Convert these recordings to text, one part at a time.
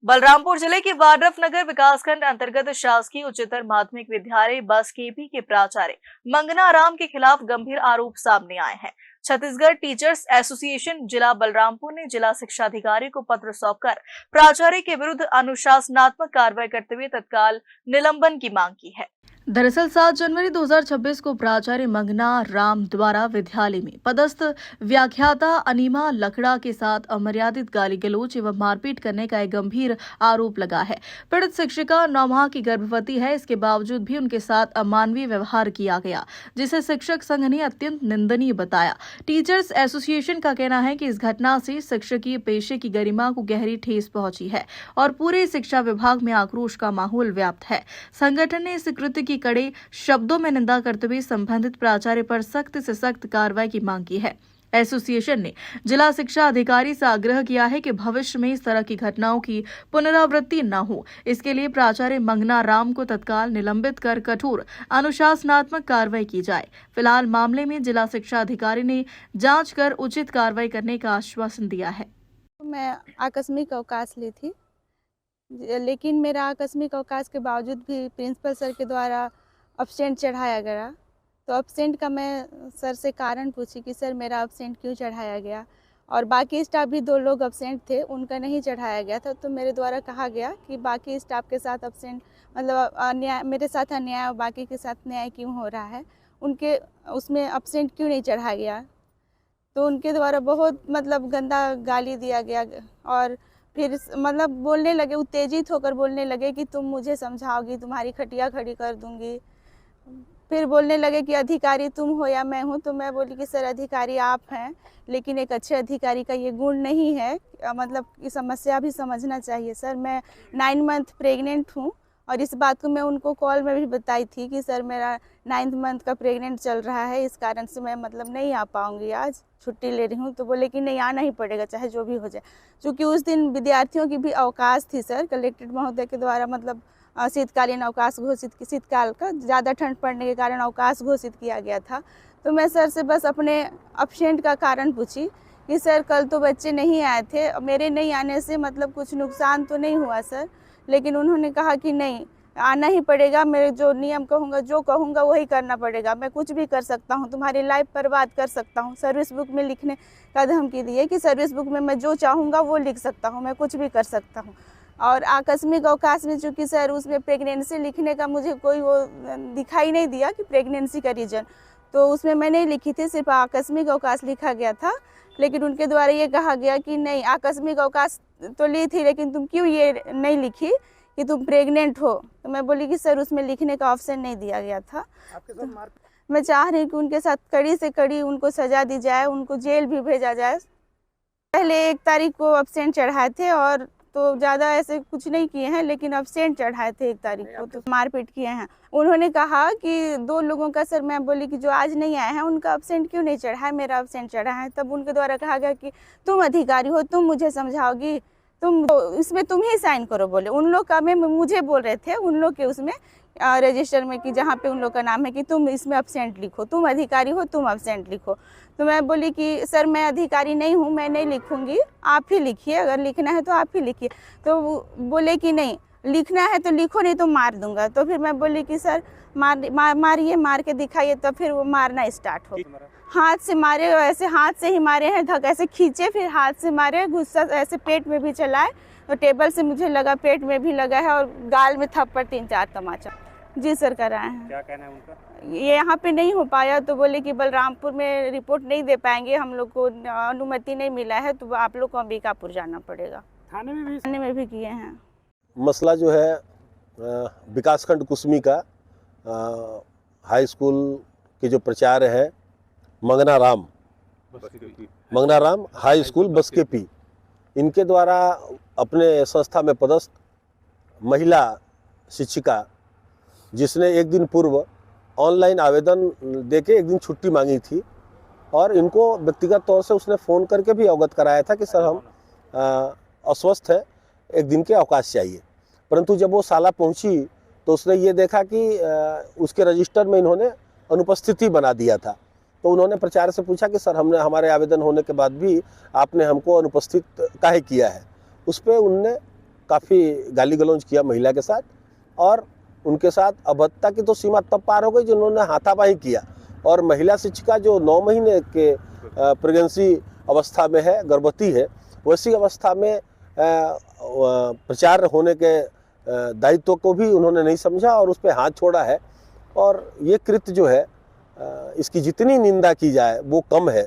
बलरामपुर जिले के वाड्रफनगर विकासखंड अंतर्गत शासकीय उच्चतर माध्यमिक विद्यालय बस केपी के प्राचार्य मंगना राम के खिलाफ गंभीर आरोप सामने आए हैं। छत्तीसगढ़ टीचर्स एसोसिएशन जिला बलरामपुर ने जिला शिक्षा अधिकारी को पत्र सौंपकर प्राचार्य के विरुद्ध अनुशासनात्मक कार्रवाई करते हुए तत्काल निलंबन की मांग की है। दरअसल 7 जनवरी 2026 को प्राचार्य मंगना राम द्वारा विद्यालय में पदस्थ व्याख्याता अनीमा लकड़ा के साथ अमर्यादित गाली गलौज एवं मारपीट करने का एक गंभीर आरोप लगा है। पीड़ित शिक्षिका 9 माह की गर्भवती है। इसके बावजूद भी उनके साथ अमानवीय व्यवहार किया गया, जिसे शिक्षक संघ ने अत्यंत निंदनीय बताया। टीचर्स एसोसिएशन का कहना है कि इस घटना से शिक्षकीय पेशे की गरिमा को गहरी ठेस पहुंची है और पूरे शिक्षा विभाग में आक्रोश का माहौल व्याप्त है। संगठन ने इस कृत्य की कड़े शब्दों में निंदा करते हुए संबंधित प्राचार्य पर सख्त से सख्त कार्रवाई की मांग की है। एसोसिएशन ने जिला शिक्षा अधिकारी से आग्रह किया है कि भविष्य में इस तरह की घटनाओं की पुनरावृत्ति न हो। इसके लिए प्राचार्य मंगना राम को तत्काल निलंबित कर कठोर अनुशासनात्मक कार्रवाई की जाए। फिलहाल मामले में जिला शिक्षा अधिकारी ने जांच कर उचित कार्रवाई करने का आश्वासन दिया है। मैं आकस्मिक अवकाश ली थी, लेकिन मेरा आकस्मिक अवकाश के बावजूद भी प्रिंसिपल सर के द्वारा अब्सेंट चढ़ाया गया। तो अब्सेंट का मैं सर से कारण पूछी कि सर मेरा अब्सेंट क्यों चढ़ाया गया, और बाकी स्टाफ भी 2 लोग अब्सेंट थे, उनका नहीं चढ़ाया गया था। तो मेरे द्वारा कहा गया कि बाकी स्टाफ के साथ अब्सेंट मतलब अन्याय, मेरे साथ अन्याय और बाकी के साथ न्याय क्यों हो रहा है, उनके उसमें अब्सेंट क्यों नहीं चढ़ाया गया। तो उनके द्वारा बहुत मतलब गंदा गाली दिया गया और फिर मतलब बोलने लगे, उत्तेजित होकर बोलने लगे कि तुम मुझे समझाओगी, तुम्हारी खटिया खड़ी कर दूंगी। फिर बोलने लगे कि अधिकारी तुम हो या मैं हूँ। तो मैं बोली कि सर अधिकारी आप हैं, लेकिन एक अच्छे अधिकारी का ये गुण नहीं है, मतलब कि समस्या भी समझना चाहिए। सर मैं 9 मंथ प्रेग्नेंट हूँ और इस बात को मैं उनको कॉल में भी बताई थी कि सर मेरा 9th मंथ का प्रेग्नेंट चल रहा है, इस कारण से मैं मतलब नहीं आ पाऊँगी, आज छुट्टी ले रही हूँ। तो बोले कि नहीं आना ही पड़ेगा चाहे जो भी हो जाए। चूँकि उस दिन विद्यार्थियों की भी अवकाश थी सर, कलेक्टर महोदय के द्वारा मतलब शीतकालीन अवकाश घोषित, शीतकाल का ज़्यादा ठंड पड़ने के कारण अवकाश घोषित किया गया था। तो मैं सर से बस अपने अब्सेंट का कारण पूछी कि सर कल तो बच्चे नहीं आए थे, मेरे नहीं आने से मतलब कुछ नुकसान तो नहीं हुआ सर। लेकिन उन्होंने कहा कि नहीं आना ही पड़ेगा, मेरे जो नियम कहूँगा, जो कहूँगा वही करना पड़ेगा, मैं कुछ भी कर सकता हूँ, तुम्हारी लाइफ बर्बाद कर सकता हूँ। सर्विस बुक में लिखने का धमकी दी है कि सर्विस बुक में मैं जो चाहूँगा वो लिख सकता हूँ, मैं कुछ भी कर सकता हूँ। और आकस्मिक अवकाश में चूँकि सर उसमें प्रेगनेंसी लिखने का मुझे कोई वो दिखाई नहीं दिया कि प्रेगनेंसी का रीज़न, तो उसमें मैं नहीं लिखी थी, सिर्फ आकस्मिक अवकाश लिखा गया था। लेकिन उनके द्वारा ये कहा गया कि नहीं आकस्मिक अवकाश तो ली थी, लेकिन तुम क्यों ये नहीं लिखी कि तुम प्रेग्नेंट हो। तो मैं बोली कि सर उसमें लिखने का ऑप्शन नहीं दिया गया था। तो मैं चाह रही हूँ कि उनके साथ कड़ी से कड़ी उनको सजा दी जाए, उनको जेल भी भेजा जाए। पहले 1 तारीख को अब्सेंट चढ़ाए थे और तो ज़्यादा ऐसे कुछ नहीं किए हैं, लेकिन अब्सेंट चढ़ाए थे 1 तारीख को तो मारपीट किए हैं। उन्होंने कहा कि 2 लोगों का सर, मैं बोली कि जो आज नहीं आए हैं उनका अब्सेंट क्यों नहीं चढ़ा है, मेरा अब्सेंट चढ़ा है। तब उनके द्वारा कहा गया कि तुम अधिकारी हो, तुम मुझे समझाओगी, तुम इसमें तुम ही साइन करो। बोले उन लोग का में मुझे बोल रहे थे, उन लोग के उसमें रजिस्टर में कि जहाँ पे उन लोग का नाम है कि तुम इसमें अब्सेंट लिखो, तुम अधिकारी हो, तुम अब्सेंट लिखो। तो मैं बोली कि सर मैं अधिकारी नहीं हूँ, मैं नहीं लिखूँगी, आप ही लिखिए, अगर लिखना है तो आप ही लिखिए। तो बोले कि नहीं लिखना है तो लिखो, नहीं तो मार दूंगा। तो फिर मैं बोली कि सर मारिए, मार के दिखाइए। तो फिर वो मारना स्टार्ट हो, हाथ से मारे, ऐसे हाथ से ही मारे हैं, धक ऐसे खींचे, फिर हाथ से मारे, गुस्सा ऐसे पेट में भी चलाए, तो टेबल से मुझे लगा, पेट में भी लगा है, और गाल में थप्पड़ 3-4 तमाचा। जी सर कराए हैं। क्या कहना है उनका? ये यहाँ पे नहीं हो पाया तो बोले कि बलरामपुर में रिपोर्ट नहीं दे पाएंगे, हम लोग को अनुमति नहीं मिला है, तो आप लोग को अंबिकापुर जाना पड़ेगा। थाने में भी किए हैं। मसला जो है विकासखंड कुसमी का हाई स्कूल के जो प्राचार्य है मंगना Ram high school bus KP, इनके द्वारा अपने संस्था में पदस्थ महिला शिक्षिका, जिसने 1 दिन पूर्व ऑनलाइन आवेदन देके 1 दिन छुट्टी मांगी थी, और इनको व्यक्तिगत तौर से उसने फ़ोन करके भी अवगत कराया था कि सर हम अस्वस्थ है, 1 दिन के अवकाश चाहिए। परंतु जब वो शाला पहुंची तो उसने ये देखा कि उसके रजिस्टर में इन्होंने अनुपस्थिति बना दिया था। तो उन्होंने प्राचार्य से पूछा कि सर हमारे आवेदन होने के बाद भी आपने हमको अनुपस्थित काहे किया है। उस पर उनने काफ़ी गाली गलौज किया महिला के साथ, और उनके साथ अभद्रता की तो सीमा तब पार हो गई जिन्होंने हाथापाई किया। और महिला शिक्षिका जो 9 महीने के प्रेगनेंसी अवस्था में है, गर्भवती है, वैसी अवस्था में प्रचार होने के दायित्व को भी उन्होंने नहीं समझा और उस पर हाथ छोड़ा है। और ये कृत्य जो है, इसकी जितनी निंदा की जाए वो कम है।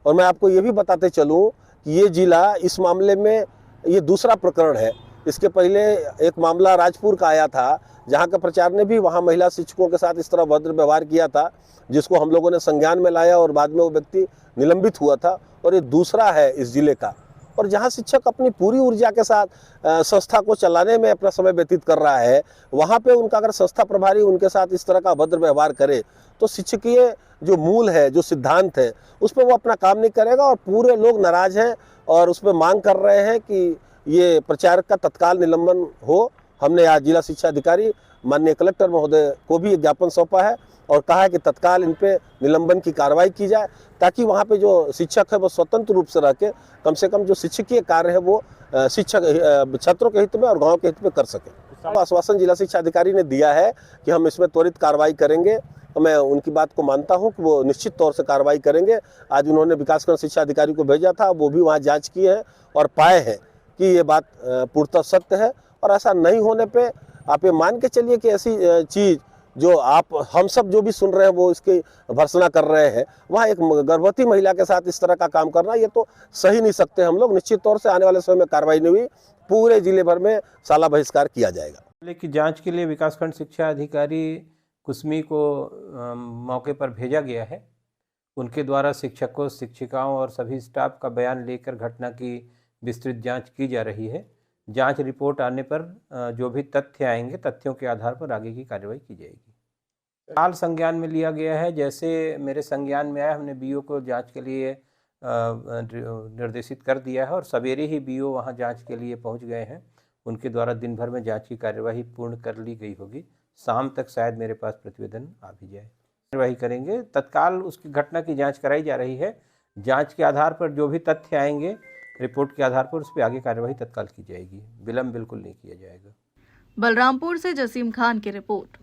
और मैं आपको ये भी बताते चलूँ कि ये जिला इस मामले में ये दूसरा प्रकरण है। इसके पहले एक मामला राजपुर का आया था, जहाँ के प्रचार ने भी वहाँ महिला शिक्षकों के साथ इस तरह भद्र व्यवहार किया था, जिसको हम लोगों ने संज्ञान में लाया और बाद में वो व्यक्ति निलंबित हुआ था। और ये दूसरा है इस जिले का, और जहाँ शिक्षक अपनी पूरी ऊर्जा के साथ संस्था को चलाने में अपना समय व्यतीत कर रहा है, वहाँ पे उनका अगर संस्था प्रभारी उनके साथ इस तरह का अभद्र व्यवहार करे तो शिक्षकीय जो मूल है, जो सिद्धांत है, उस पर वो अपना काम नहीं करेगा। और पूरे लोग नाराज हैं और उस पर मांग कर रहे हैं कि ये प्रचारक का तत्काल निलंबन हो। हमने आज जिला शिक्षा अधिकारी माननीय कलेक्टर महोदय को भी एक ज्ञापन सौंपा है और कहा है कि तत्काल इन पे निलंबन की कार्रवाई की जाए, ताकि वहाँ पे जो शिक्षक है वो स्वतंत्र रूप से रह के कम से कम जो शिक्षकीय कार्य है वो शिक्षक छात्रों के हित में और गाँव के हित में कर सके। आश्वासन जिला शिक्षा अधिकारी ने दिया है कि हम इसमें त्वरित कार्रवाई करेंगे। तो मैं उनकी बात को मानता हूं कि वो निश्चित तौर से कार्रवाई करेंगे। आज उन्होंने विकासखंड शिक्षा अधिकारी को भेजा था, वो भी वहां जांच किए हैं और पाए हैं कि ये बात पूर्णतः सत्य है। और ऐसा नहीं होने पे आप ये मान के चलिए कि ऐसी चीज़ जो हम सब जो भी सुन रहे हैं वो इसकी भर्त्सना कर रहे हैं, वहाँ एक गर्भवती महिला के साथ इस तरह का काम करना, ये तो सही नहीं सकते हम लोग। निश्चित तौर से आने वाले समय में कार्रवाई नहीं हुई, पूरे जिले भर में साला बहिष्कार किया जाएगा। लेकिन जाँच के लिए विकासखंड शिक्षा अधिकारी कुसमी को मौके पर भेजा गया है। उनके द्वारा शिक्षकों, शिक्षिकाओं और सभी स्टाफ का बयान लेकर घटना की विस्तृत जांच की जा रही है। जांच रिपोर्ट आने पर जो भी तथ्य आएंगे, तथ्यों के आधार पर आगे की कार्रवाई की जाएगी। हाल संज्ञान में लिया गया है। जैसे मेरे संज्ञान में आया, हमने बीओ को जांच के लिए निर्देशित कर दिया है और सवेरे ही बीओ वहां जांच के लिए पहुंच गए हैं। उनके द्वारा दिन भर में जांच की कार्यवाही पूर्ण कर ली गई होगी। शाम तक शायद मेरे पास प्रतिवेदन आ भी जाए। कार्यवाही करेंगे। तत्काल उसकी घटना की जांच कराई जा रही है। जांच के आधार पर जो भी तथ्य आएंगे, रिपोर्ट के आधार पर उस पर आगे कार्यवाही तत्काल की जाएगी। विलंब बिल्कुल नहीं किया जाएगा। बलरामपुर से जसीम खान की रिपोर्ट।